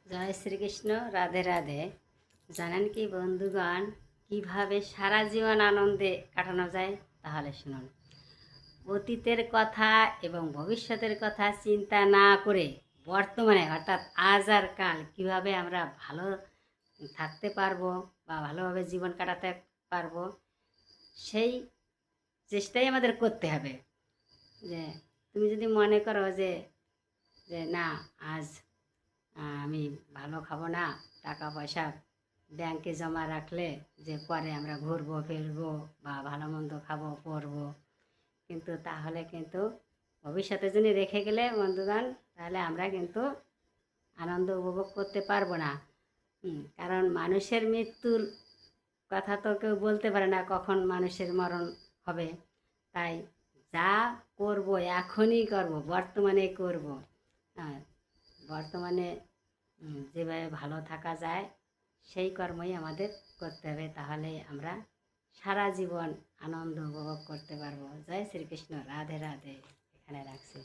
জয় শ্রীকৃষ্ণ। রাধে রাধে। জানেন কি বন্ধুগণ, কিভাবে সারা জীবন আনন্দে কাটানো যায়? তাহলে শুনুন। অতীতের কথা এবং ভবিষ্যতের কথা চিন্তা না করে বর্তমানে অর্থাৎ আজ আর কাল কীভাবে আমরা ভালো থাকতে পারবো বা ভালোভাবে জীবন কাটাতে পারবো, সেই চেষ্টাই আমাদের করতে হবে। যে তুমি যদি মনে করো যে যে না, আজ আমি ভালো খাবো না, টাকা পয়সা ব্যাংকে জমা রাখলে যে পরে আমরা ঘুরবো ফিরবো বা ভালো মন্দ খাবো পরবো, কিন্তু তাহলে কিন্তু ভবিষ্যতের জন্য রেখে গেলে বন্ধুগণ, তাহলে আমরা কিন্তু আনন্দ উপভোগ করতে পারবো না। কারণ মানুষের মৃত্যুর কথা তো কেউ বলতে পারে না কখন মানুষের মরণ হবে। তাই যা করব এখনই করব, বর্তমানে করব। হ্যাঁ, বর্তমানে যেভাবে ভালো থাকা যায় সেই কর্মই আমাদের করতে হবে, তাহলে আমরা সারা জীবন আনন্দ উপভোগ করতে পারবো। জয় শ্রীকৃষ্ণ। রাধে রাধে। এখানে রাখছি।